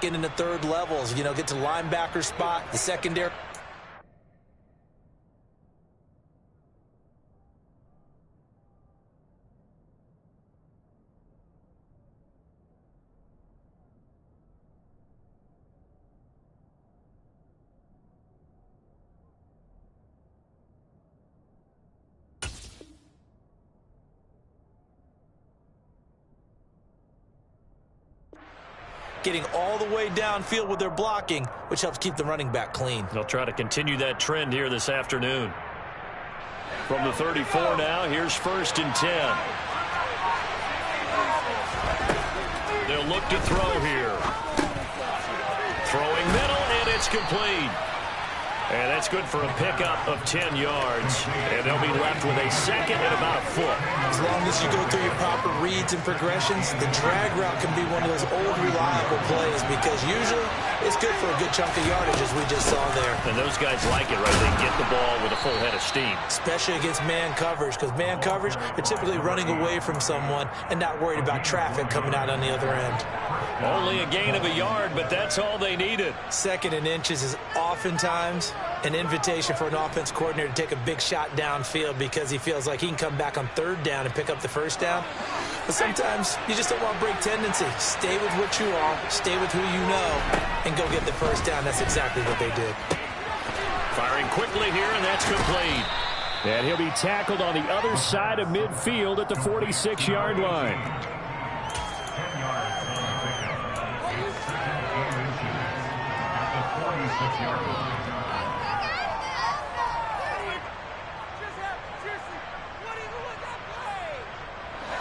second and the third levels. You know, get to linebacker spot, the secondary. Getting all the way downfield with their blocking, which helps keep the running back clean. They'll try to continue that trend here this afternoon. From the 34 now, here's 1st and 10. They'll look to throw here. Throwing middle, and it's complete. And that's good for a pickup of 10 yards. And they'll be left with a second and about a foot. As long as you go through your proper reads and progressions, the drag route can be one of those old reliable plays because usually it's good for a good chunk of yardage, as we just saw there. And those guys like it, right? They get the ball with a full head of steam. Especially against man coverage, because man coverage, they're typically running away from someone and not worried about traffic coming out on the other end. Only a gain of a yard, but that's all they needed. 2nd and inches is oftentimes an invitation for an offense coordinator to take a big shot downfield because he feels like he can come back on 3rd down and pick up the 1st down. But sometimes you just don't want to break tendency. Stay with what you are, stay with who you know, and go get the 1st down. That's exactly what they did. Firing quickly here, and that's complete. And he'll be tackled on the other side of midfield at the 46-yard line.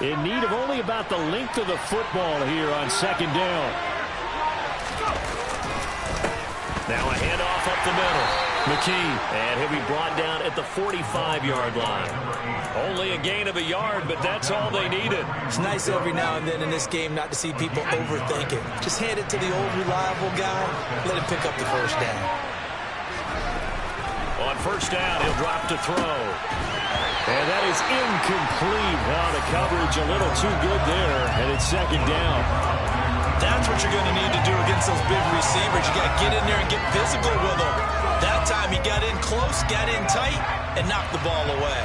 In need of only about the length of the football here on 2nd down. Now a handoff up the middle. McKee, and he'll be brought down at the 45-yard line. Only a gain of a yard, but that's all they needed. It's nice every now and then in this game not to see people overthink it. Just hand it to the old reliable guy, let him pick up the 1st down. On 1st down, he'll drop to throw. And that is incomplete. Oh, the coverage a little too good there, and it's 2nd down. That's what you're going to need to do against those big receivers. You got to get in there and get physical with them. That time he got in close, got in tight, and knocked the ball away.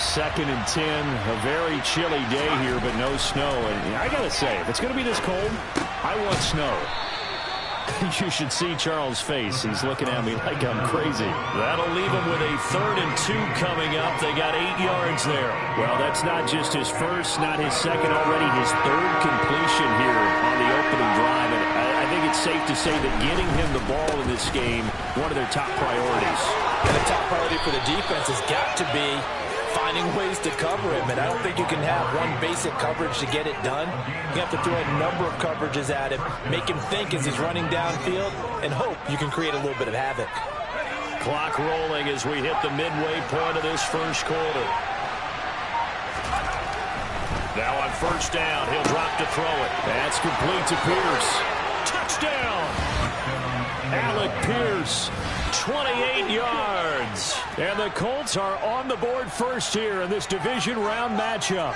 2nd and 10, a very chilly day here, but no snow. And I got to say, if it's going to be this cold, I want snow. You should see Charles' face. He's looking at me like I'm crazy. That'll leave him with a 3rd and 2 coming up. They got 8 yards there. Well, that's not just his first, not his second, already his 3rd completion here on the opening drive. And I think it's safe to say that getting him the ball in this game, one of their top priorities. And the top priority for the defense has got to be finding ways to cover him, and I don't think you can have one basic coverage to get it done. You have to throw a number of coverages at him, make him think as he's running downfield, and hope you can create a little bit of havoc. Clock rolling as we hit the midway point of this 1st quarter. Now on 1st down, he'll drop to throw it. That's complete to Pierce. Touchdown! Alec Pierce. 28 yards. And the Colts are on the board first here in this division round matchup.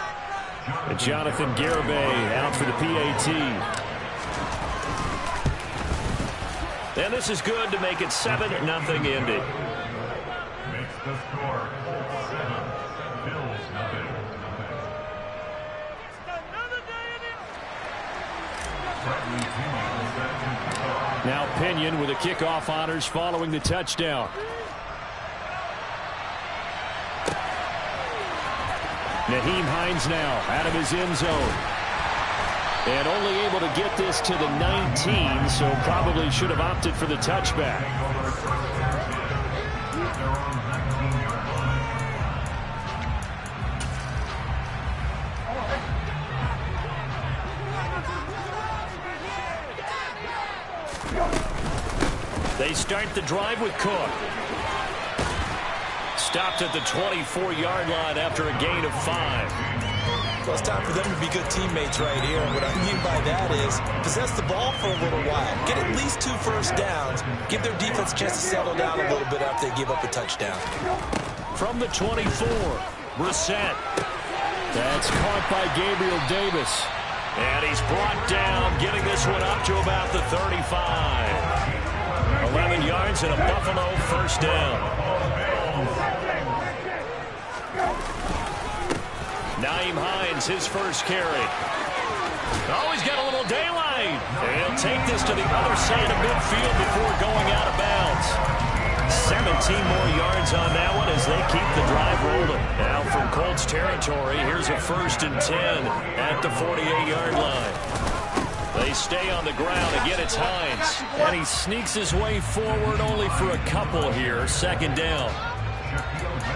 And Jonathan Garibay out for the PAT. And this is good to make it 7-0 Indy. Makes the score 7. Bills nothing. Now Pinion with the kickoff honors following the touchdown. Nyheim Hines now out of his end zone. And only able to get this to the 19, so probably should have opted for the touchback. They start the drive with Cook. Stopped at the 24-yard line after a gain of 5. Well, it's time for them to be good teammates right here. And what I mean by that is possess the ball for a little while. Get at least 2 first downs. Give their defense a chance to settle down a little bit after they give up a touchdown. From the 24, Brissett. That's caught by Gabriel Davis. And he's brought down, getting this one up to about the 35. 11 yards and a Buffalo first down. Nyheim Hines, his first carry. Oh, he's got a little daylight. And he'll take this to the other side of midfield before going out of bounds. 17 more yards on that one as they keep the drive rolling. Now from Colts territory, here's a 1st and 10 at the 48-yard line. They stay on the ground. Again, it's Hines. And he sneaks his way forward only for a couple here. 2nd down.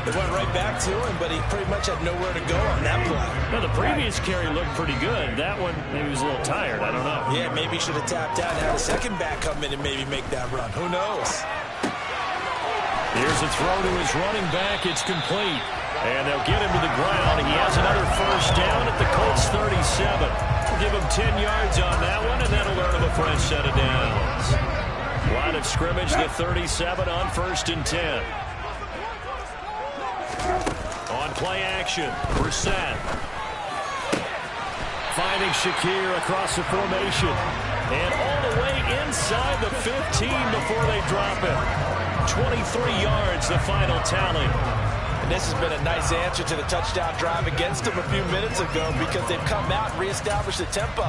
They went right back to him, but he pretty much had nowhere to go on that play. Well, the previous carry looked pretty good. That one, maybe he was a little tired. I don't know. Yeah, maybe he should have tapped out and had a second back come in and maybe make that run. Who knows? Here's a throw to his running back. It's complete. And they'll get him to the ground. He has another first down at the Colts 37. We'll give him 10 yards on that one, and that'll earn him a fresh set of downs. Line of scrimmage, the 37 on 1st and 10. On play action, Brissett. Finding Shakir across the formation. And all the way inside the 15 before they drop it. 23 yards, the final tally. And this has been a nice answer to the touchdown drive against them a few minutes ago because they've come out and reestablished the tempo.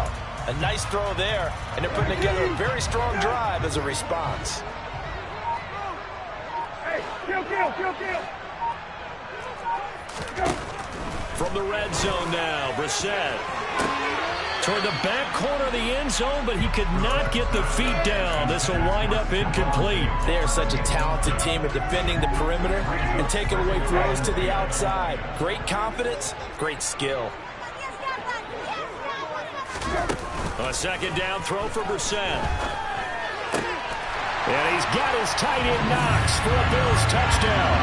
A nice throw there, and they're putting together a very strong drive as a response. Hey, kill. From the red zone now, Brissett. Toward the back corner of the end zone, but he could not get the feet down. This will wind up incomplete. They are such a talented team at defending the perimeter and taking away throws to the outside. Great confidence, great skill. A 2nd down throw for Brissett. And he's got his tight end Knox for a Bills touchdown.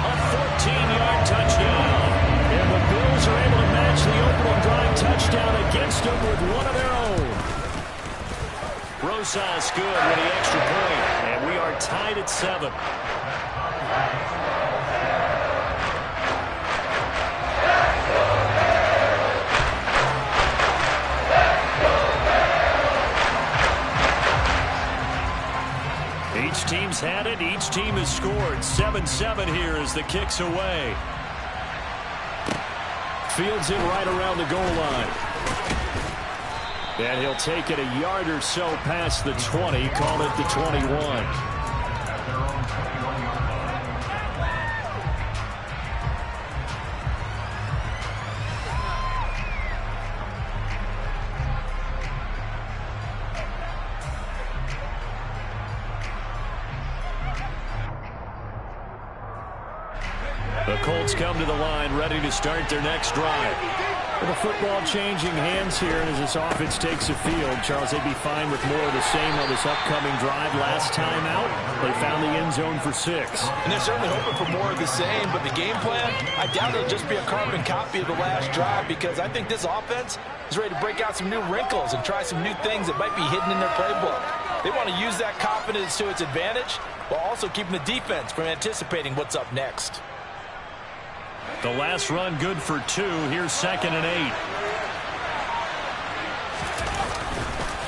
A 14-yard touchdown. And the Bills are able to match the opening drive touchdown against them with one of their own. Rosas good with the extra point. And we are tied at 7. Each team's had it. Each team has scored. 7-7 here as the kick's away. Fields it right around the goal line. And he'll take it a yard or so past the 20. Call it the 21. The Colts come to the line, ready to start their next drive. With the football changing hands here, and as this offense takes the field, Charles, they'd be fine with more of the same on this upcoming drive. Last time out, they found the end zone for 6. And they're certainly hoping for more of the same, but the game plan, I doubt it'll just be a carbon copy of the last drive because I think this offense is ready to break out some new wrinkles and try some new things that might be hidden in their playbook. They want to use that confidence to its advantage while also keeping the defense from anticipating what's up next. The last run good for 2. Here's 2nd and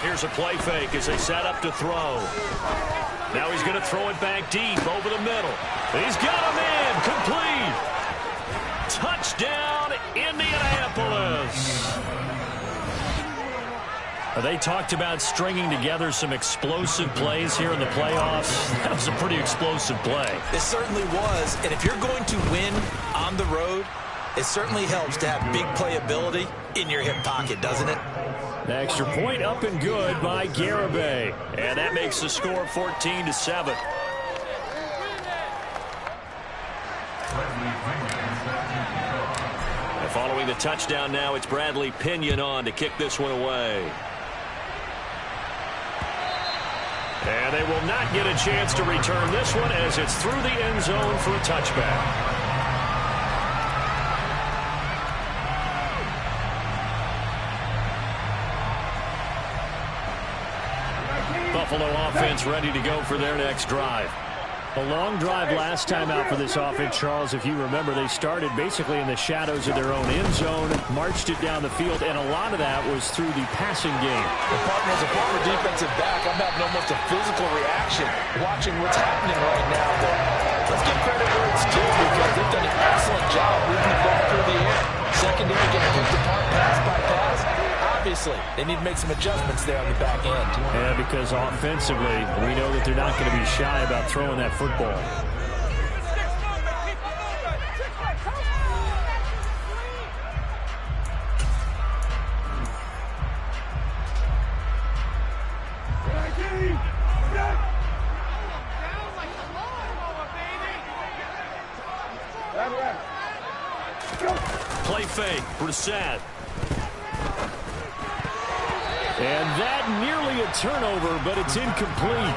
8. Here's a play fake as they set up to throw. Now he's going to throw it back deep over the middle. He's got him in. Complete. Touchdown, Indianapolis. They talked about stringing together some explosive plays here in the playoffs. That was a pretty explosive play. It certainly was, and if you're going to win on the road, it certainly helps to have big playability in your hip pocket, doesn't it? The extra point up and good by Garibay. And that makes the score 14-7. And following the touchdown now, it's Bradley Pinion on to kick this one away. And they will not get a chance to return this one as it's through the end zone for a touchback. Buffalo offense ready to go for their next drive. A long drive last time out for this offense, Charles. If you remember, they started basically in the shadows of their own end zone, marched it down the field, and a lot of that was through the passing game. As a former defensive back, I'm having almost a physical reaction watching what's happening right now. But let's give credit where it's due because they've done an excellent job moving the ball through the air. Secondary getting picked apart pass by pass. Obviously, they need to make some adjustments there on the back end. Yeah, because offensively, we know that they're not going to be shy about throwing that football. Play fake, Brissett. And that nearly a turnover, but it's incomplete.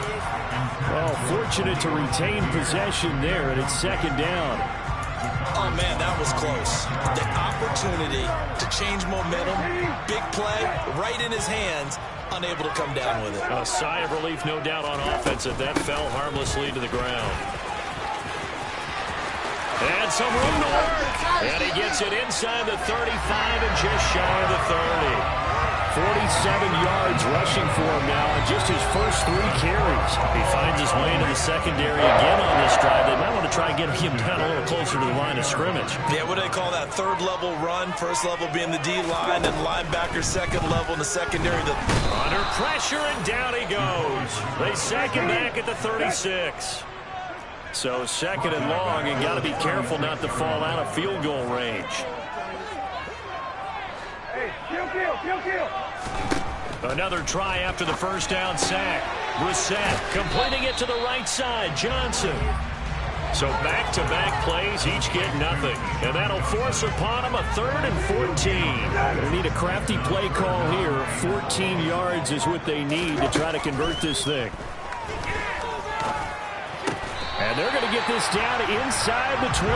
Oh, fortunate to retain possession there, and it's second down. Oh, man, that was close. The opportunity to change momentum, big play, right in his hands, unable to come down with it. A sigh of relief, no doubt, on offense, if that fell harmlessly to the ground. And some room to work. And he gets it inside the 35 and just shy of the 30. 47 yards rushing for him now on just his first 3 carries. He finds his way into the secondary again on this drive. They might want to try and get him down a little closer to the line of scrimmage. Yeah, what do they call that? Third level run, first level being the D-line, and linebacker second level in the secondary. Under pressure, and down he goes. They sack him back at the 36. So second and long, and got to be careful not to fall out of field goal range. Kill. Another try after the first down sack. Brissett completing it to the right side. Johnson. So back-to-back plays, each get nothing. And that'll force upon him a 3rd and 14. They need a crafty play call here. 14 yards is what they need to try to convert this thing. And they're going to get this down inside the 20.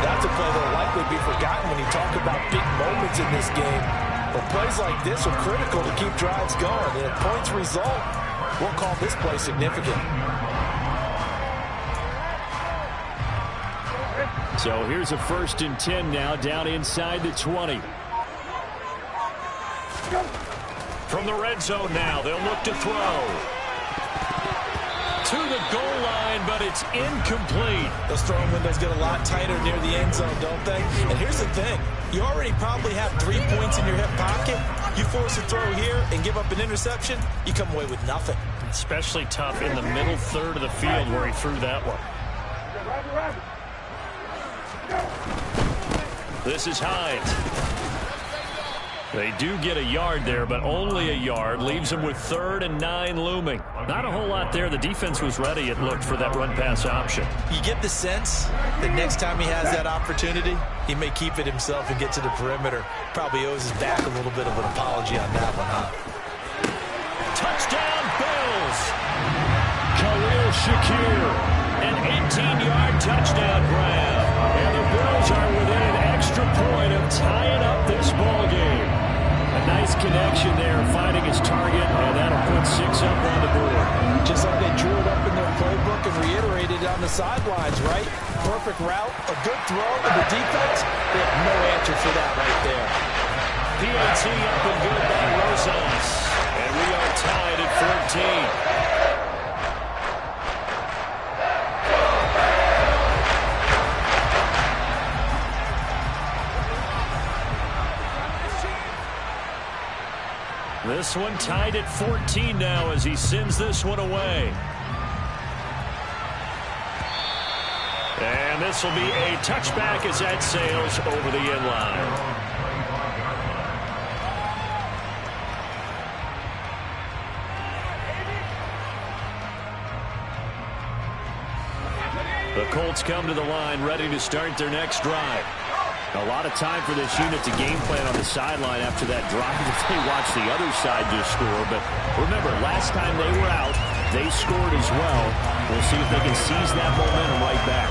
That's a play that will likely be forgotten when you talk about big moments in this game. But plays like this are critical to keep drives going. And if points result, we'll call this play significant. So here's a 1st and 10 now, down inside the 20. From the red zone now, they'll look to throw. To the goal line, but it's incomplete. Those throwing windows get a lot tighter near the end zone, don't they? And here's the thing. You already probably have 3 points in your hip pocket. You force a throw here and give up an interception, you come away with nothing. Especially tough in the middle third of the field where he threw that one. This is Hines. They do get a yard there, but only a yard. Leaves them with 3rd and 9 looming. Not a whole lot there. The defense was ready, it looked, for that run-pass option. You get the sense that next time he has that opportunity, he may keep it himself and get to the perimeter. Probably owes his back a little bit of an apology on that one, huh? Touchdown, Bills! Khalil Shakir. An 18-yard touchdown grab. And the Bills are within an extra point of tying up this ball game. A nice connection there, finding his target, and that'll put 6 up on the board. Just like they drew it up in their playbook and reiterated on the sidelines, right? Perfect route, a good throw, and the defense, they have no answer for that right there. PAT up and good by Rosas. And we are tied at 14. This one tied at 14 now as he sends this one away. And this will be a touchback as that sails over the end line. The Colts come to the line ready to start their next drive. A lot of time for this unit to game plan on the sideline after that drive that they watched the other side just score. But remember, last time they were out, they scored as well. We'll see if they can seize that momentum right back.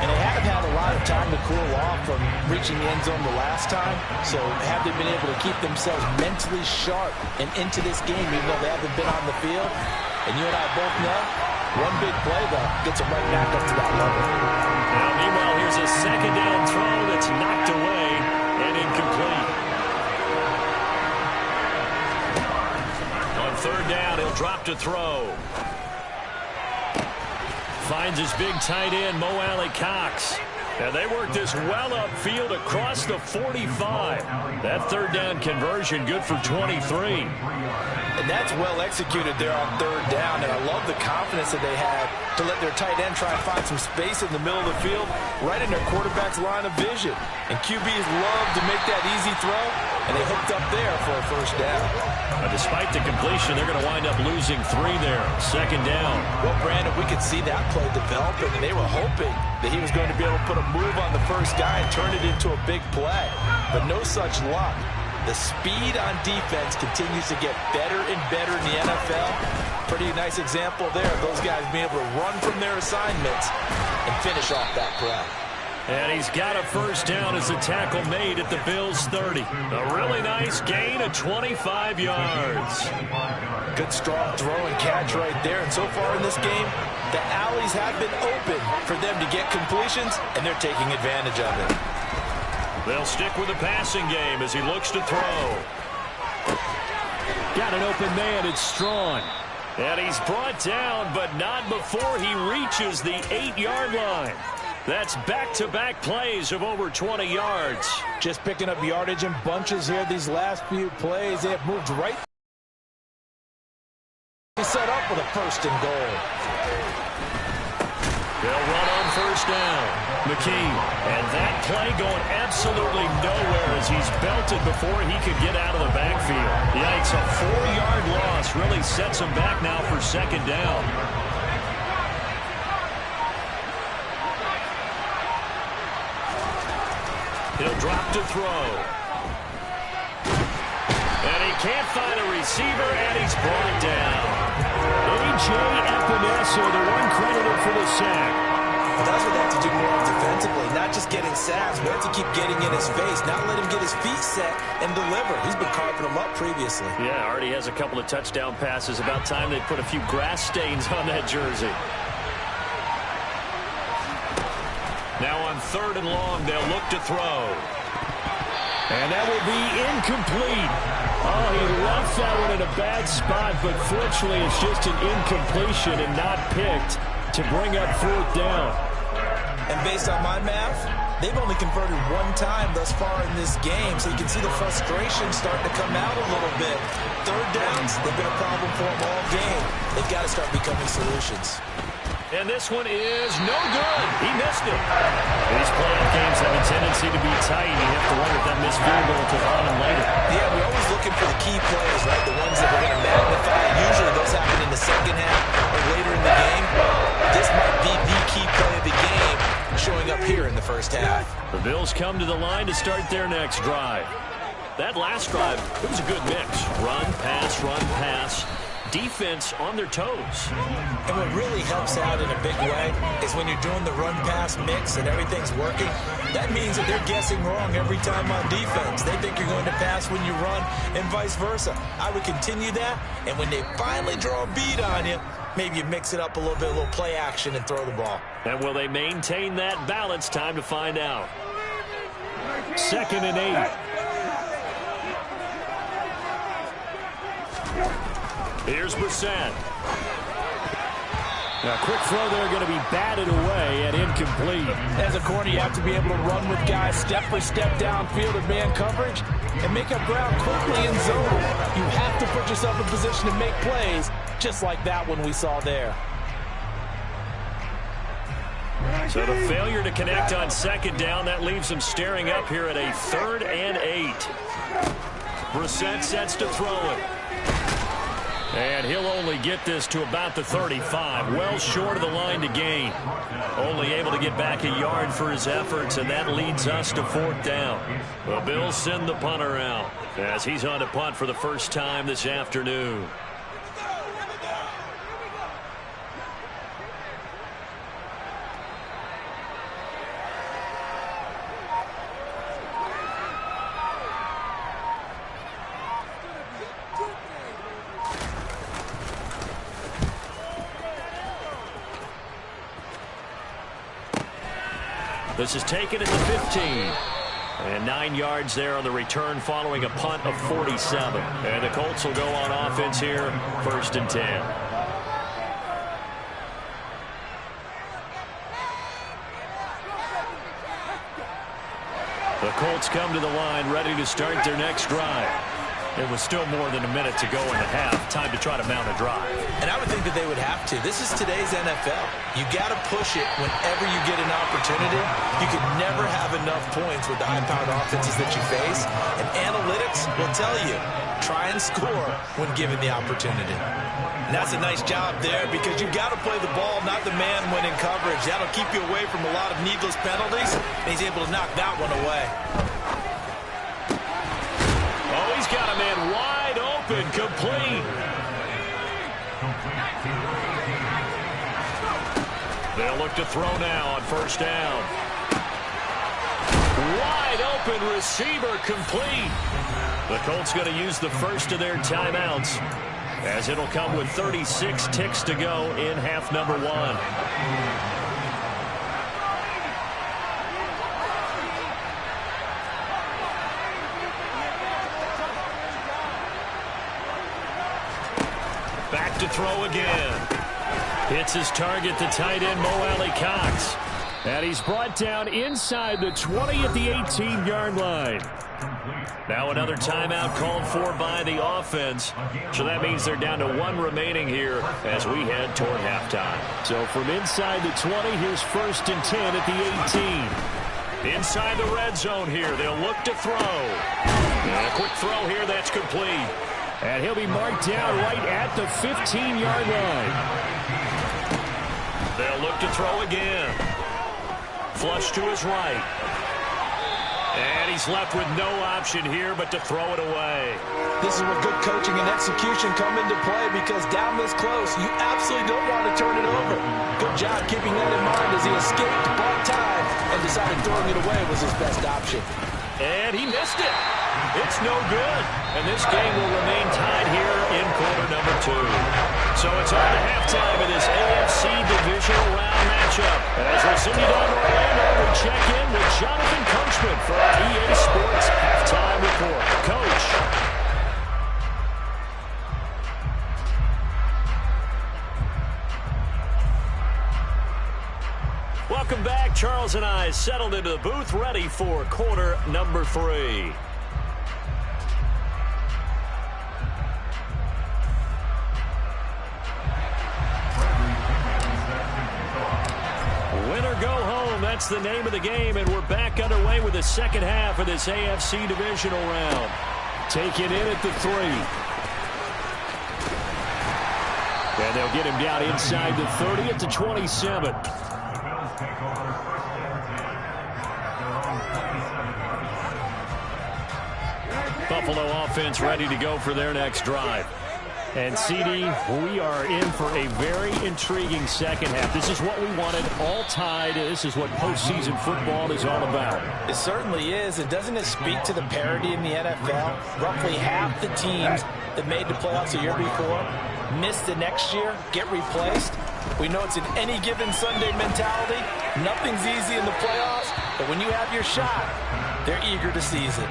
And they haven't had a lot of time to cool off from reaching the end zone the last time. So have they been able to keep themselves mentally sharp and into this game, even though they haven't been on the field? And you and I both know One big play, though, gets them right back up to that level. Now, meanwhile, here's a second down throw that's knocked away and incomplete. On third down, he'll drop to throw. Finds his big tight end, Mo Alley-Cox. And they work this well upfield across the 45. That third down conversion good for 23. And that's well executed there on third down. And I love the confidence that they had to let their tight end try and find some space in the middle of the field, right in their quarterback's line of vision. And QBs love to make that easy throw, and they hooked up there for a first down. Despite the completion, they're going to wind up losing 3 there. Second down. Well, Brandon, we could see that play developing, and they were hoping that he was going to be able to put a move on the first guy and turn it into a big play. But no such luck. The speed on defense continues to get better and better in the NFL. Pretty nice example there of those guys being able to run from their assignments and finish off that play. And he's got a first down as the tackle made at the Bills' 30. A really nice gain of 25 yards. Good strong throw and catch right there. And so far in this game, the alleys have been open for them to get completions, and they're taking advantage of it. They'll stick with the passing game as he looks to throw. Got an open man. It's Strawn. And he's brought down, but not before he reaches the 8-yard line. That's back-to-back plays of over 20 yards. Just picking up yardage in bunches here these last few plays. They have moved right. Set up with a first and goal. They'll run on first down. McKee. And that play going absolutely nowhere as he's belted before he could get out of the backfield. Yikes, a 4-yard loss really sets him back now for second down. He'll drop to throw. And he can't find a receiver, and he's brought down. A.J. Epinesa, the one credited for the sack. Well, that's what they have to do more defensively, not just getting sacks, but have to keep getting in his face, not let him get his feet set and deliver. He's been carving them up previously. Yeah, already has a couple of touchdown passes. About time they put a few grass stains on that jersey. Now on third and long, they'll look to throw. And that will be incomplete. Oh, he left that one in a bad spot, but fortunately it's just an incompletion and not picked to bring up fourth down. And based on my math, they've only converted one time thus far in this game, so you can see the frustration starting to come out a little bit. Third downs, they've been a problem for them all game. They've got to start becoming solutions. And this one is no good. He missed it. These playoff games have a tendency to be tight. You have to wonder if that missed field goal to haunt him later. Yeah, we're always looking for the key plays, right? The ones that we're going to magnify. Usually those happen in the second half or later in the game. This might be the key play of the game showing up here in the first half. The Bills come to the line to start their next drive. That last drive, it was a good mix. Run, pass. Defense on their toes. And what really helps out in a big way is when you're doing the run-pass mix and everything's working, that means that they're guessing wrong every time on defense. They think you're going to pass when you run and vice versa. I would continue that, and when they finally draw a beat on you, maybe you mix it up a little bit, a little play action and throw the ball. And will they maintain that balance? Time to find out. 2nd and 8. Here's Brissett. Now, quick throw there going to be batted away and incomplete. As a corner, you have to be able to run with guys step for step downfield in man coverage and make up ground quickly in zone. You have to put yourself in position to make plays, just like that one we saw there. So the failure to connect on second down, that leaves them staring up here at a 3rd and 8. Brissett sets to throw it. And he'll only get this to about the 35, well short of the line to gain. Only able to get back a yard for his efforts, and that leads us to 4th down. The Bills send the punter out as he's on to punt for the first time this afternoon. This is taken at the 15. And 9 yards there on the return following a punt of 47. And the Colts will go on offense here, 1st and 10. The Colts come to the line ready to start their next drive. There was still more than a minute to go in the half. Time to try to mount a drive. And I would think that they would have to. This is today's NFL. You got to push it whenever you get an opportunity. You can never have enough points with the high-powered offenses that you face. And analytics will tell you, try and score when given the opportunity. And that's a nice job there because you got to play the ball, not the man when in coverage. That'll keep you away from a lot of needless penalties. And he's able to knock that one away. Oh, he's got a man wide open, complete. They'll look to throw now on 1st down. Wide open receiver, complete. The Colts going to use the first of their timeouts, as it'll come with 36 ticks to go in half number 1. Back to throw again. Hits his target, the tight end, Mo Alley Cox. And he's brought down inside the 20 at the 18-yard line. Now another timeout called for by the offense. So that means they're down to 1 remaining here as we head toward halftime. So from inside the 20, here's 1st and 10 at the 18. Inside the red zone here, they'll look to throw. And a quick throw here, that's complete. And he'll be marked down right at the 15-yard line. They'll look to throw again. Flush to his right. And he's left with no option here but to throw it away. This is where good coaching and execution come into play because down this close, you absolutely don't want to turn it over. Good job keeping that in mind as he escaped, bought time, and decided throwing it away was his best option. And he missed it. It's no good. And this game will remain tied here in quarter number 2. So it's on to halftime in this AFC divisional round matchup. As we send you down to Orlando, we check in with Jonathan Coachman for our EA Sports halftime report. Coach. Welcome back. Charles and I settled into the booth ready for quarter number 3. Win or go home, that's the name of the game, and we're back underway with the second half of this AFC divisional round. Taken in at the 3. And they'll get him down inside the 30 at the 27. Buffalo offense ready to go for their next drive. And, CD, we are in for a very intriguing second half. This is what we wanted, all tied. This is what postseason football is all about. It certainly is. And doesn't it speak to the parity in the NFL? Roughly half the teams that made the playoffs a year before miss the next year, get replaced. We know it's an any given Sunday mentality. Nothing's easy in the playoffs, but when you have your shot, they're eager to seize it.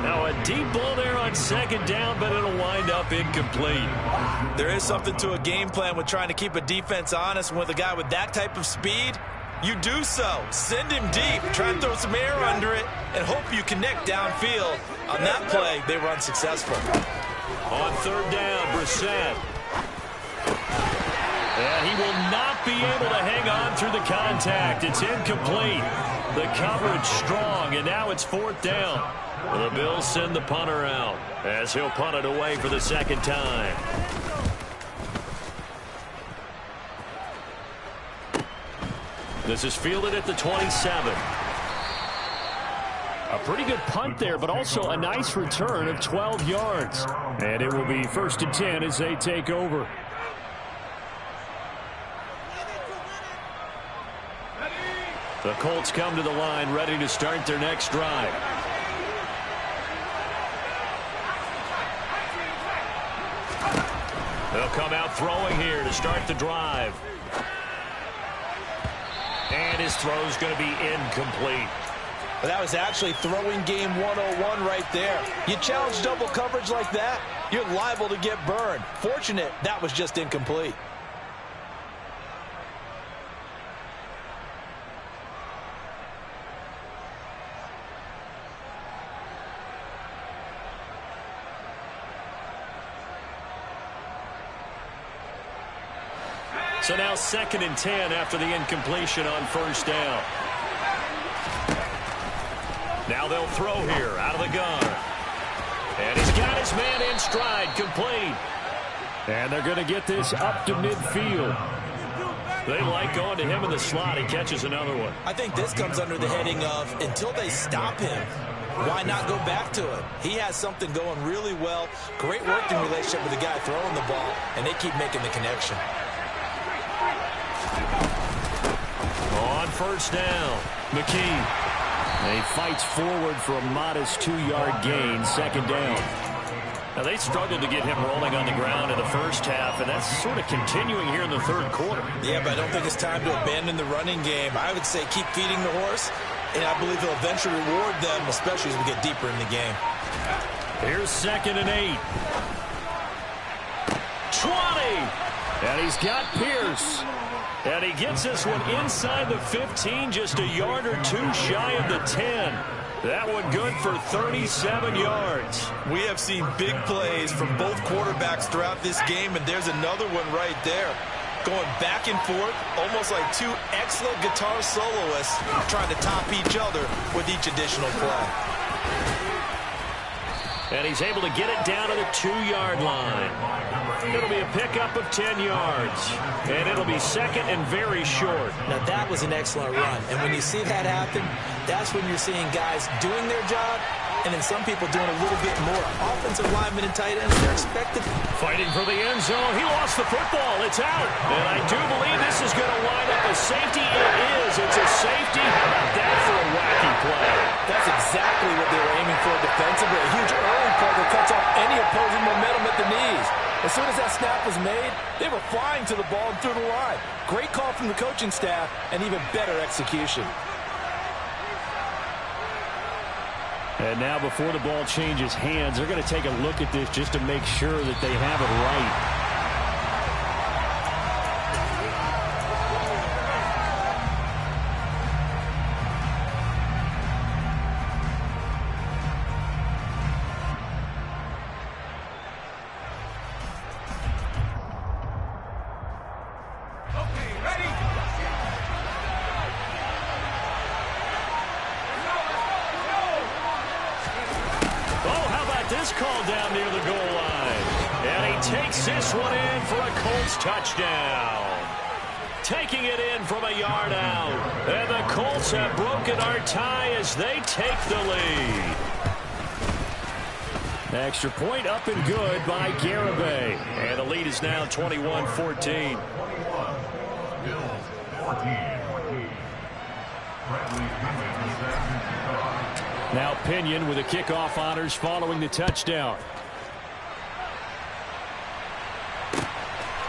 Now a deep ball there on 2nd down, but it'll wind up incomplete. There is something to a game plan with trying to keep a defense honest. With a guy with that type of speed, you do so. Send him deep, try and throw some air under it, and hope you connect downfield. On that play, they were unsuccessful. On 3rd down, Brissett. And he will not be able to hang on through the contact. It's incomplete. The coverage strong, and now it's 4th down. The Bills send the punter out as he'll punt it away for the 2nd time. This is fielded at the 27. A pretty good punt there, but also a nice return of 12 yards. And it will be 1st and 10 as they take over. The Colts come to the line ready to start their next drive. They'll come out throwing here to start the drive. And his throw's going to be incomplete. Well, that was actually throwing game 101 right there. You challenge double coverage like that, you're liable to get burned. Fortunate that was just incomplete. So now 2nd and 10 after the incompletion on first down. Now they'll throw here out of the gun. And he's got his man in stride, complete. And they're going to get this up to midfield. They like going to him in the slot. He catches another one. I think this comes under the heading of until they stop him, why not go back to him? He has something going really well. Great working relationship with the guy throwing the ball, and they keep making the connection. On first down, McKee. He fights forward for a modest 2-yard gain, 2nd down. Now, they struggled to get him rolling on the ground in the first half, and that's sort of continuing here in the 3rd quarter. Yeah, but I don't think it's time to abandon the running game. I would say keep feeding the horse, and I believe he'll eventually reward them, especially as we get deeper in the game. Here's 2nd and 8. 20! And he's got Pierce. And he gets this one inside the 15, just a yard or two shy of the 10. That one good for 37 yards. We have seen big plays from both quarterbacks throughout this game, and there's another one right there. Going back and forth, almost like two excellent guitar soloists trying to top each other with each additional play. And he's able to get it down to the 2-yard line. It'll be a pickup of 10 yards. And it'll be 2nd and very short. Now, that was an excellent run. And when you see that happen, that's when you're seeing guys doing their job and then some people doing a little bit more. Offensive linemen and tight ends, they're expected. Fighting for the end zone. He lost the football. It's out. And I do believe this is going to wind up a safety. It is. It's a safety. How about that for a wacky play? That's exactly what they were aiming for defensively. A huge early play that cuts off any opposing momentum at the knees. As soon as that snap was made, they were flying to the ball and through the line. Great call from the coaching staff and even better execution. And now before the ball changes hands, they're going to take a look at this just to make sure that they have it right. Call down near the goal line. And he takes this one in for a Colts touchdown. Taking it in from a yard out. And the Colts have broken our tie as they take the lead. Extra point up and good by Garibay. And the lead is now 21-14. Now Pinion with the kickoff honors following the touchdown.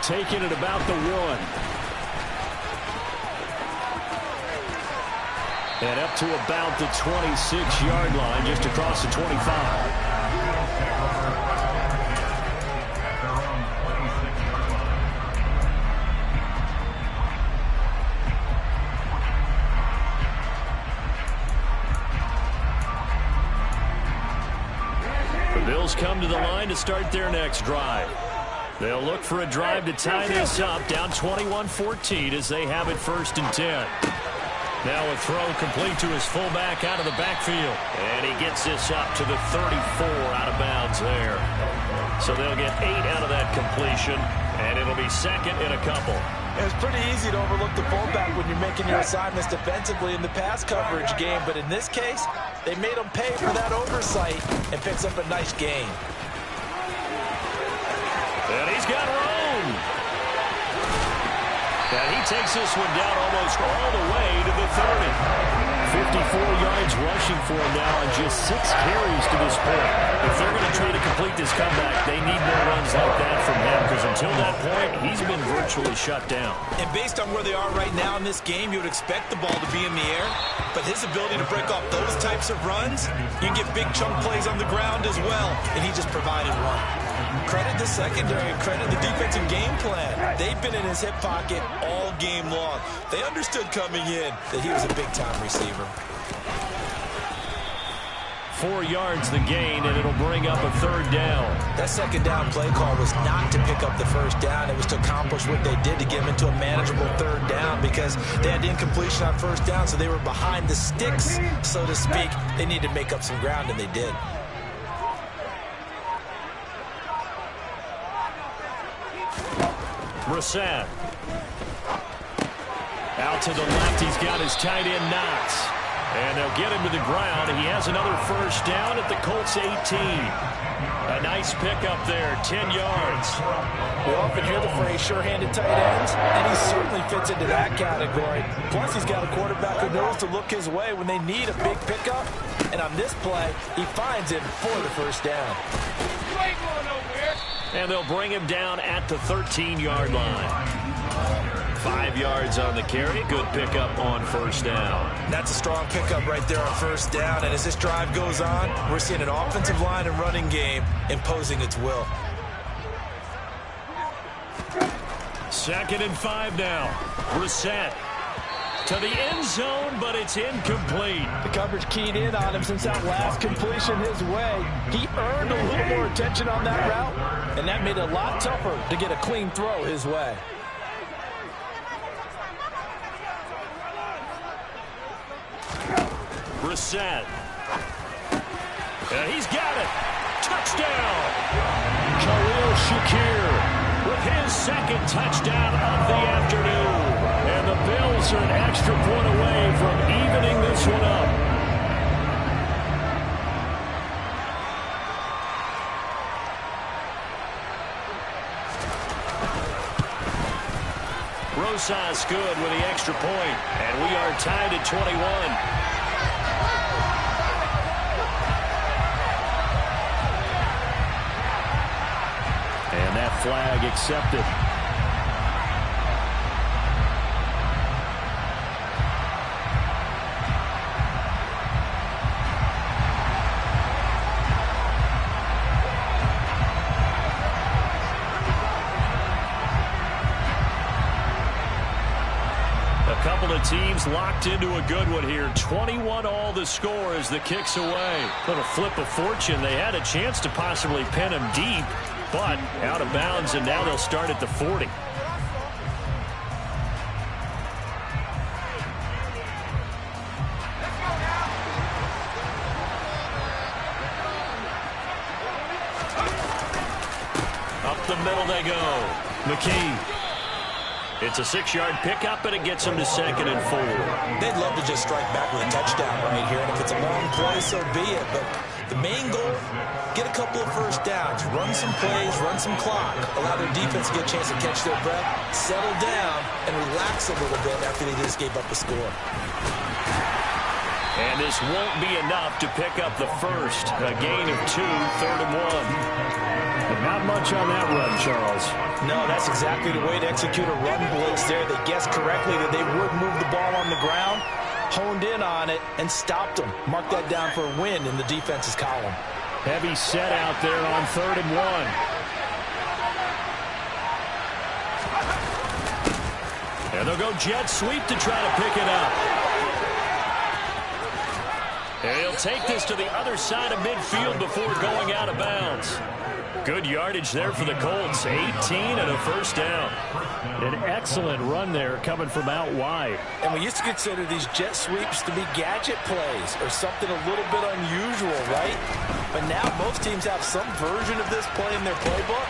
Taking it about the 1. And up to about the 26-yard line, just across the 25. Bills come to the line to start their next drive. They'll look for a drive to tie this up, down 21-14 as they have it 1st and 10. Now a throw complete to his fullback out of the backfield. And he gets this up to the 34 out of bounds there. So they'll get 8 out of that completion, and it'll be 2nd and a couple. It's pretty easy to overlook the fullback when you're making your assignments defensively in the pass coverage game, but in this case, they made him pay for that oversight and picks up a nice gain. And he's got room. And he takes this one down almost all the way to the 30. 54 yards rushing for him now on just 6 carries to this point. If they're going to try to complete this comeback, they need more runs like that from him, because until that point, he's been virtually shut down. And based on where they are right now in this game, you would expect the ball to be in the air. But his ability to break off those types of runs, you can get big chunk plays on the ground as well. And he just provided one. Credit the secondary, credit the defensive game plan. They've been in his hip pocket all game long. They understood coming in that he was a big-time receiver. 4 yards the gain, and it'll bring up a 3rd down. That second down play call was not to pick up the first down. It was to accomplish what they did to get them into a manageable 3rd down, because they had incompletion on first down, so they were behind the sticks, so to speak. They needed to make up some ground, and they did. Brissett. Out to the left, he's got his tight end Knox. And they'll get him to the ground. He has another first down at the Colts 18. A nice pickup there, 10 yards. We often hear the phrase sure-handed tight ends, and he certainly fits into that category. Plus, he's got a quarterback who knows to look his way when they need a big pickup. And on this play, he finds him for the first down. And they'll bring him down at the 13-yard line. 5 yards on the carry. Good pickup on first down. That's a strong pickup right there on first down. And as this drive goes on, we're seeing an offensive line and running game imposing its will. 2nd and 5 now. Brissett to the end zone, but it's incomplete. The coverage keyed in on him since that last completion his way. He earned a little more attention on that route, and that made it a lot tougher to get a clean throw his way. Brissett. And he's got it. Touchdown. Khalil Shakir with his 2nd touchdown of the afternoon. And the Bills are an extra point away from evening this one up. Rosas good with the extra point. And we are tied at 21. And that flag accepted. A couple of teams locked into a good one here. 21 all the score as the kick's away. Little flip of fortune. They had a chance to possibly pin him deep, but out of bounds, and now they'll start at the 40. Up the middle they go. McKee. It's a 6-yard pickup, and it gets them to 2nd and 4. They'd love to just strike back with a touchdown right here, and if it's a long play, so be it. But the main goal, get a couple of first downs, run some plays, run some clock, allow their defense to get a chance to catch their breath, settle down, and relax a little bit after they just gave up a score. And this won't be enough to pick up the first. A gain of 2, 3rd and 1. But not much on that run, Charles. No, that's exactly the way to execute a run blitz there. They guessed correctly that they would move the ball on the ground, honed in on it, and stopped them. Mark that down for a win in the defense's column. Heavy set out there on 3rd and 1. And they'll go jet sweep to try to pick it up. And he'll take this to the other side of midfield before going out of bounds. Good yardage there for the Colts. 18 and a first down. An excellent run there coming from out wide. And we used to consider these jet sweeps to be gadget plays or something a little bit unusual, right? But now most teams have some version of this play in their playbook.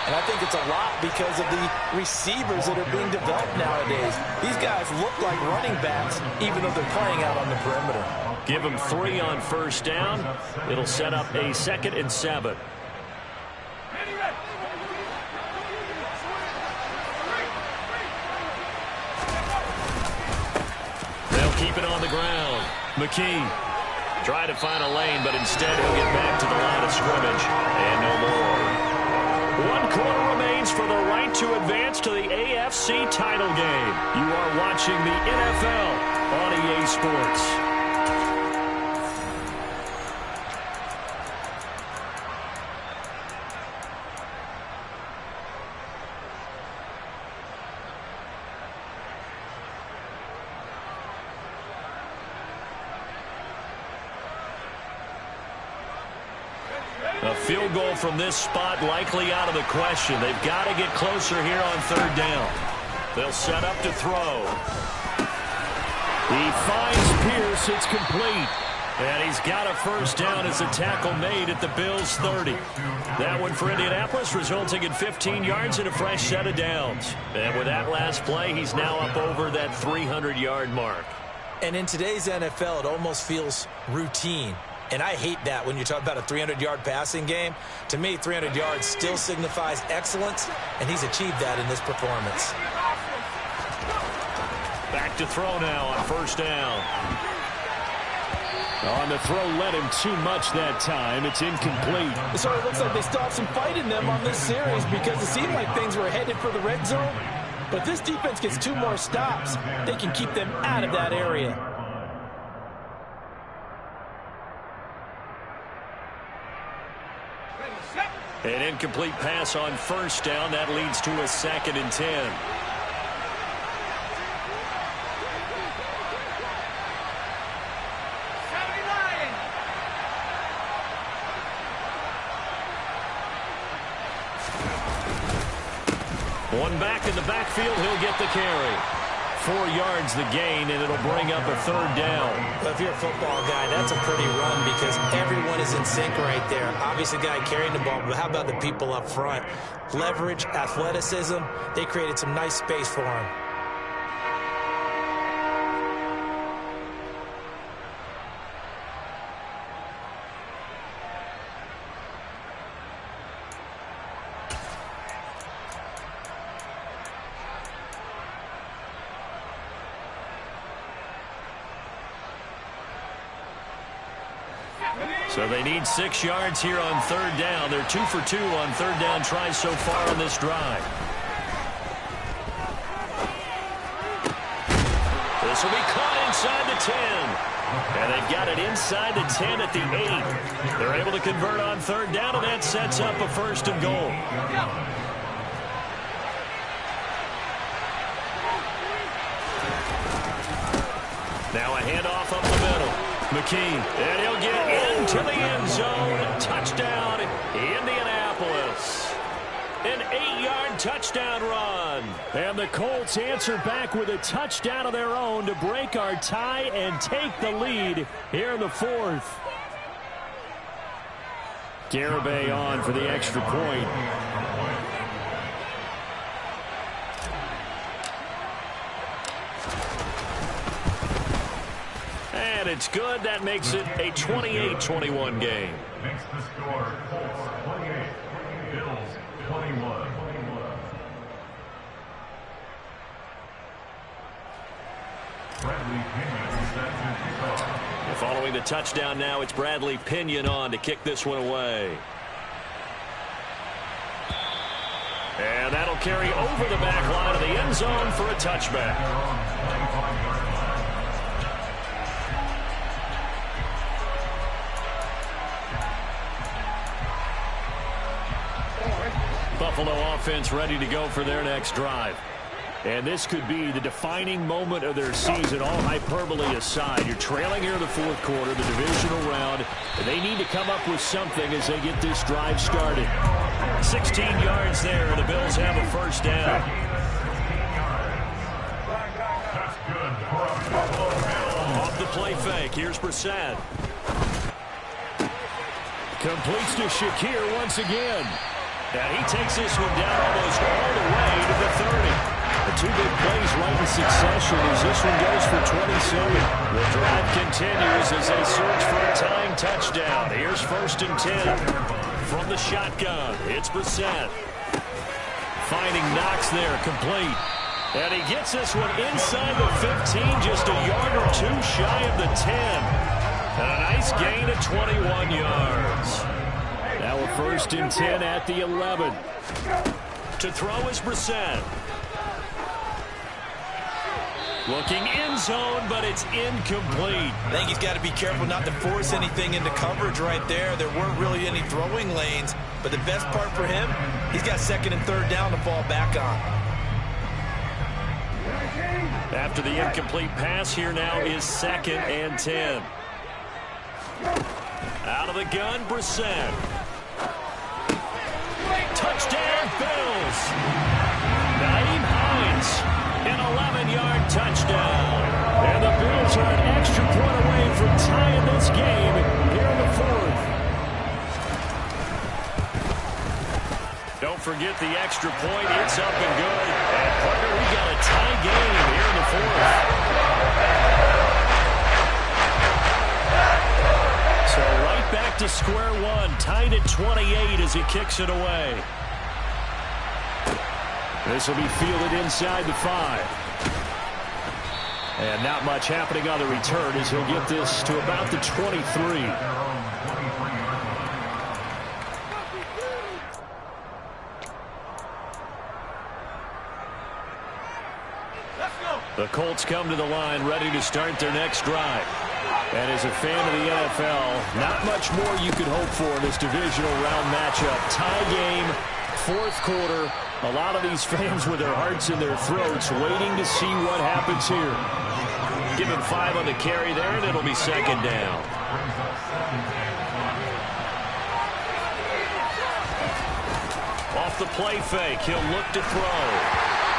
And I think it's a lot because of the receivers that are being developed nowadays. These guys look like running backs even though they're playing out on the perimeter. Give them 3 on first down. It'll set up a 2nd and 7. They'll keep it on the ground. McKee trying to find a lane, but instead he'll get back to the line of scrimmage. And no more. 1 quarter remains for the right to advance to the AFC title game. You are watching the NFL on EA Sports. A field goal from this spot likely out of the question. They've got to get closer here on 3rd down. They'll set up to throw. He finds Pierce. It's complete. And he's got a 1st down as a tackle made at the Bills' 30. That one for Indianapolis, resulting in 15 yards and a fresh set of downs. And with that last play, he's now up over that 300-yard mark. And in today's NFL, it almost feels routine. And I hate that when you talk about a 300-yard passing game. To me, 300 yards still signifies excellence, and he's achieved that in this performance. Back to throw now on 1st down. On the throw, led him too much that time. It's incomplete. So it looks like they still have some fight in them on this series because it seemed like things were headed for the red zone. But this defense gets 2 more stops. They can keep them out of that area. An incomplete pass on 1st down. That leads to a 2nd and 10. One back in the backfield. He'll get the carry. 4 yards the gain, and it'll bring up a 3rd down. But if you're a football guy, that's a pretty run because everyone is in sync right there. Obviously, the guy carrying the ball, but how about the people up front? Leverage, athleticism, they created some nice space for him. So they need 6 yards here on 3rd down. They're 2 for 2 on 3rd down tries so far on this drive. This will be caught inside the 10. And they've got it inside the 10 at the 8. They're able to convert on 3rd down, and that sets up a 1st and goal. Now a handoff up the middle. McKee, and he'll get into the end zone. Touchdown, Indianapolis. An 8-yard touchdown run. And the Colts answer back with a touchdown of their own to break our tie and take the lead here in the 4th. Garibay on for the extra point. And it's good. That makes it a 28-21 game. Makes the score Colts 28, Bills 21. Bradley Pinion set to kick off. Following the touchdown now, it's Bradley Pinion on to kick this one away. And that'll carry over the back line of the end zone for a touchback. Buffalo offense ready to go for their next drive. And this could be the defining moment of their season, all hyperbole aside. You're trailing here in the 4th quarter, the divisional round, and they need to come up with something as they get this drive started. 16 yards there, and the Bills have a 1st down. That's good for a Buffalo Bill. Off the play fake, here's Brissett. Completes to Shakir once again. And he takes this one down almost all the way to the 30. The 2 big plays right in succession as this one goes for 27. The drive continues as they search for a tying touchdown. Here's 1st and 10 from the shotgun. It's Brissett. Finding Knox there, complete. And he gets this one inside the 15, just a yard or two shy of the 10. And a nice gain of 21 yards. Now a 1st and 10 at the 11. To throw is Brissett. Looking end zone, but it's incomplete. I think he's got to be careful not to force anything into coverage right there. There weren't really any throwing lanes, but the best part for him, he's got 2nd and 3rd down to fall back on. After the incomplete pass, here now is 2nd and 10. Out of the gun, Brissett. Touchdown, Bills. Naeem Hines, an 11-yard touchdown. And the Bills are an extra point away from tying this game here in the 4th. Don't forget the extra point. It's up and good. And, partner, we got a tie game here in the 4th. So right back to square one, tied at 28 as he kicks it away. This will be fielded inside the 5. And not much happening on the return as he'll get this to about the 23. The Colts come to the line ready to start their next drive. And as a fan of the NFL, not much more you could hope for in this divisional round matchup. Tie game, 4th quarter. A lot of these fans with their hearts in their throats waiting to see what happens here. Give him 5 on the carry there, and it'll be 2nd down. Off the play fake, he'll look to throw.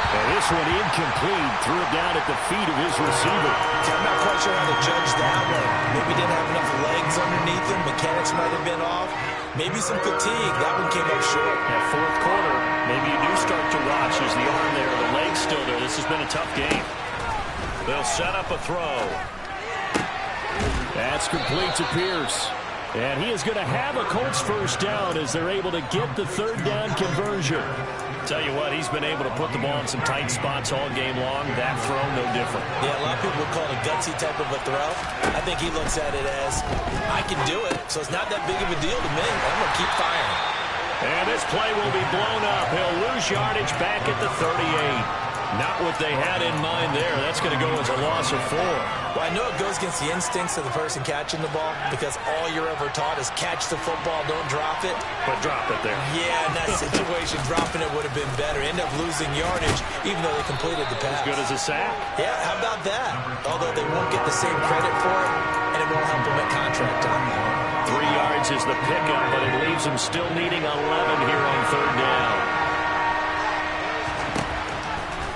And this one incomplete. Threw it down at the feet of his receiver. I'm not quite sure how to judge that one. Maybe didn't have enough legs underneath him. Mechanics might have been off. Maybe some fatigue. That one came up short. That 4th quarter, maybe you do start to watch. Is the arm there, the leg's still there. This has been a tough game. They'll set up a throw. That's complete to Pierce. And he is going to have a Colts 1st down as they're able to get the 3rd down conversion. Tell you what, he's been able to put the ball in some tight spots all game long. That throw, no different. Yeah, a lot of people would call it a gutsy type of a throw. I think he looks at it as, I can do it, so it's not that big of a deal to me. I'm going to keep firing. And this play will be blown up. He'll lose yardage back at the 38. Not what they had in mind there. That's going to go as a loss of 4. Well, I know it goes against the instincts of the person catching the ball because all you're ever taught is catch the football, don't drop it. But drop it there. Yeah, in that situation, dropping it would have been better. End up losing yardage, even though they completed the pass. As good as a sack. Yeah, how about that? Although they won't get the same credit for it, and it won't help them at contract time. 3 yards is the pickup, but it leaves them still needing 11 here on 3rd down.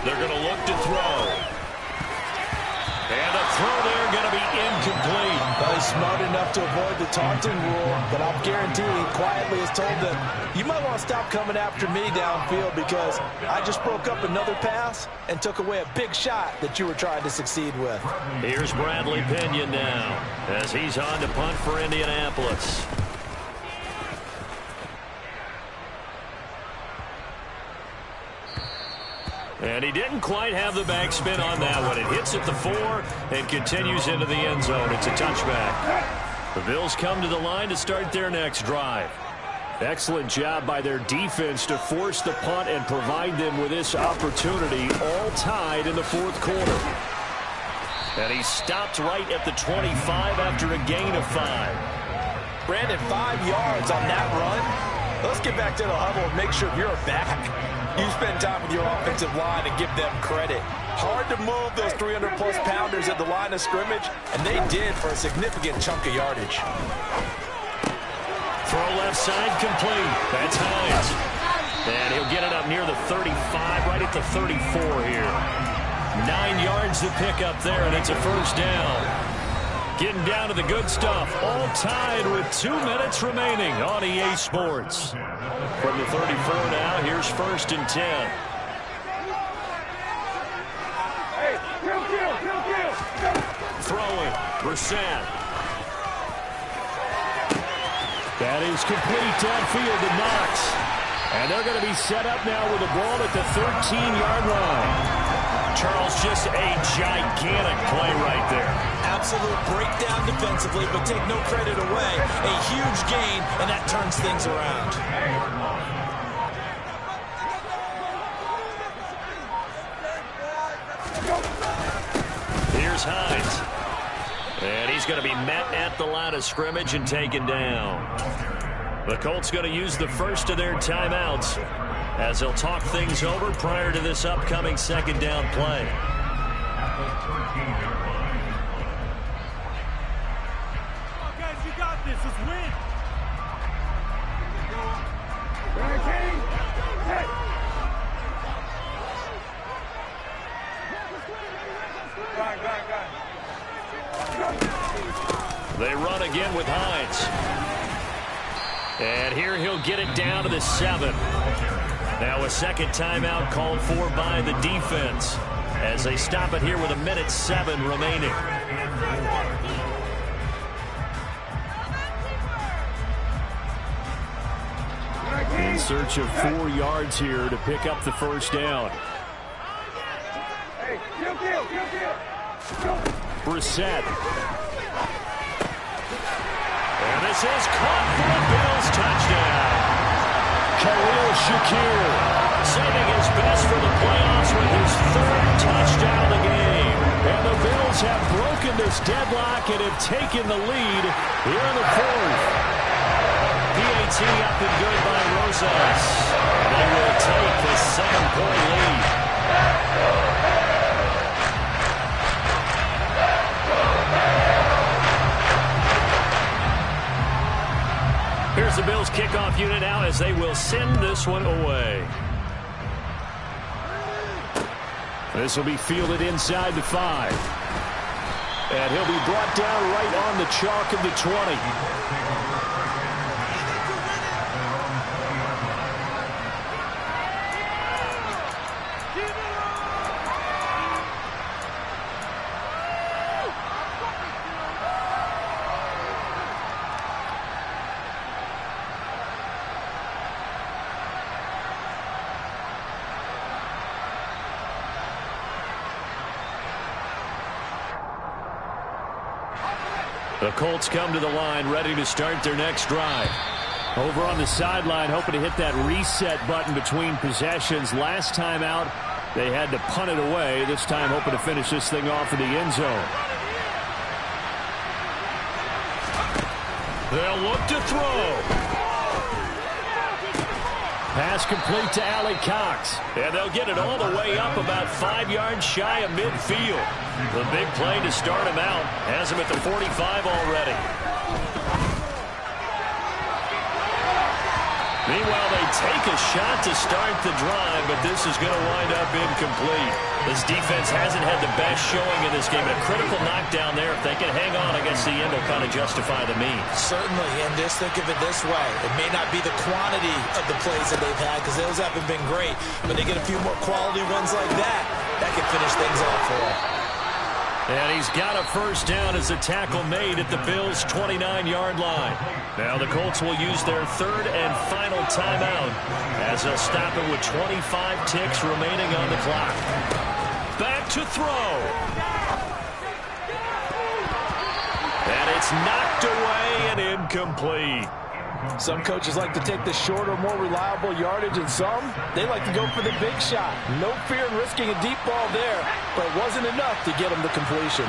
They're going to look to throw. And a throw there going to be incomplete. Well, he's smart enough to avoid the taunting rule, but I'll guarantee he quietly has told them, you might want to stop coming after me downfield because I just broke up another pass and took away a big shot that you were trying to succeed with. Here's Bradley Pinion now as he's on to punt for Indianapolis. And he didn't quite have the backspin on that one. It hits at the 4 and continues into the end zone. It's a touchback. The Bills come to the line to start their next drive. Excellent job by their defense to force the punt and provide them with this opportunity, all tied in the 4th quarter. And he stopped right at the 25 after a gain of 5. Brandon, 5 yards on that run. Let's get back to the huddle and make sure you're back. You spend time with your offensive line and give them credit. Hard to move those 300-plus pounders at the line of scrimmage, and they did for a significant chunk of yardage. Throw left side complete. That's Hines. And he'll get it up near the 35, right at the 34 here. 9 yards to pick up there, and it's a 1st down. Getting down to the good stuff. All tied with 2 minutes remaining on EA Sports. From the 34 now, here's 1st and 10. Hey, kill. Throwing, Brissett. That is complete downfield to Knox. And they're going to be set up now with the ball at the 13-yard line. Charles, just a gigantic play right there. Absolute breakdown defensively, but take no credit away. A huge gain, and that turns things around. Here's Hines. And he's going to be met at the line of scrimmage and taken down. The Colts going to use the first of their timeouts as they'll talk things over prior to this upcoming second down play. Guys, you got this. Let's win. They run again with Hines. And here he'll get it down to the 7. Now a second timeout called for by the defense as they stop it here with 1:07 remaining. In search of 4 yards here to pick up the first down. Brissett. And this is caught for a Bills touchdown. Khalil Shakir Saving his best for the playoffs with his 3rd touchdown of the game. And the Bills have broken this deadlock and have taken the lead here in the 4th. PAT up and good by Rosas. They will take the 7-point lead. Here's the Bills kickoff unit now as they will send this one away. This will be fielded inside the 5. And he'll be brought down right on the chalk of the 20. The Colts come to the line ready to start their next drive. Over on the sideline, hoping to hit that reset button between possessions. Last time out, they had to punt it away. This time, hoping to finish this thing off in the end zone. They'll look to throw. Pass complete to Allie Cox. And they'll get it all the way up about 5 yards shy of midfield. The big play to start him out has him at the 45 already. Meanwhile, they take a shot to start the drive, but this is going to wind up incomplete. This defense hasn't had the best showing in this game. A critical knockdown there. If they can hang on, I guess the end will kind of justify the means. Certainly, and just think of it this way. It may not be the quantity of the plays that they've had because those haven't been great, but they get a few more quality ones like that, that can finish things off for them. And he's got a first down as a tackle made at the Bills' 29-yard line. Now the Colts will use their 3rd and final timeout as they'll stop it with 25 ticks remaining on the clock. Back to throw. And it's knocked away and incomplete. Some coaches like to take the shorter, more reliable yardage, and some, they like to go for the big shot. No fear in risking a deep ball there, but it wasn't enough to get him the completion.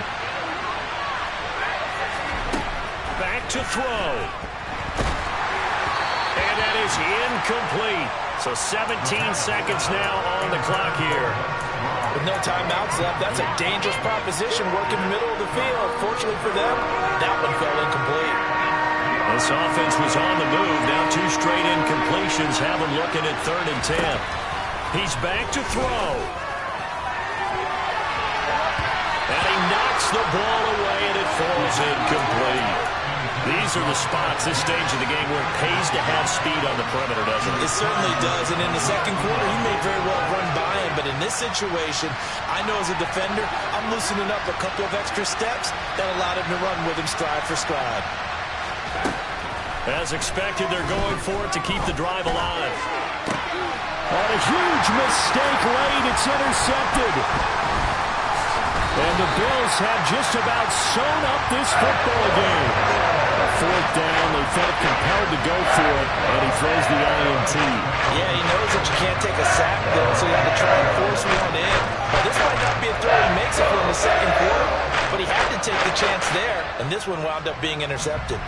Back to throw. And that is incomplete. So 17 seconds now on the clock here. With no timeouts left, that's a dangerous proposition working the middle of the field. Fortunately for them, that one fell incomplete. This offense was on the move. Now 2 straight incompletions have him looking at 3rd and 10. He's back to throw. And he knocks the ball away, and it falls incomplete. These are the spots, this stage of the game, where it pays to have speed on the perimeter, doesn't it? It certainly does, and in the second quarter, he may very well run by him, but in this situation, I know as a defender, I'm loosening up a couple of extra steps that allowed him to run with him stride for stride. As expected, they're going for it to keep the drive alive. On a huge mistake late, it's intercepted. And the Bills have just about sewn up this football game. A fourth down, they felt compelled to go for it, and he throws the INT. Yeah, he knows that you can't take a sack there, so he had to try and force one in. Now, this might not be a throw he makes it for in the second quarter, but he had to take the chance there, and this one wound up being intercepted.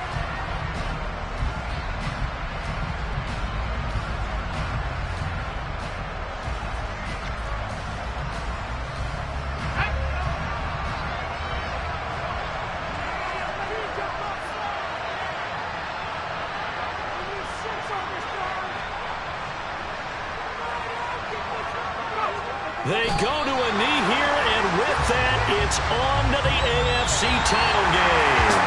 They go to a knee here, and with that, it's on to the AFC title game.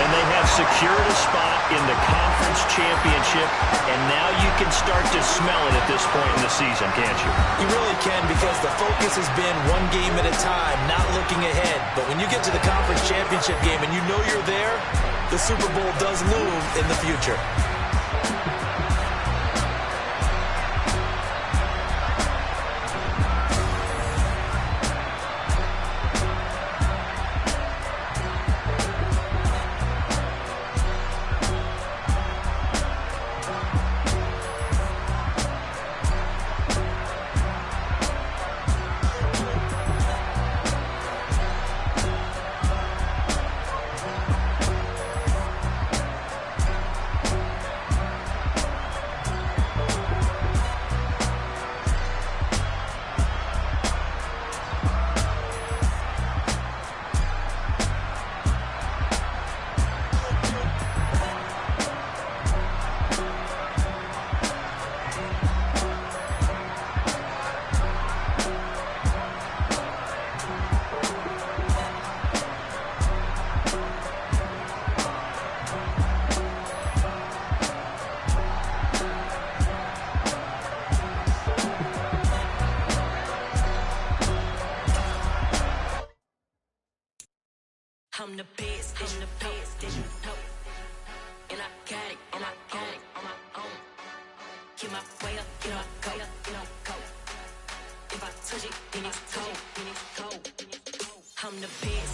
And they have secured a spot in the conference championship, and now you can start to smell it at this point in the season, can't you? You really can, because the focus has been one game at a time, not looking ahead. But when you get to the conference championship game and you know you're there, the Super Bowl does loom in the future. I'm the best, and you know. And I got it on my own. Get my way up, go. If I touch it, then it's cold, I'm the best,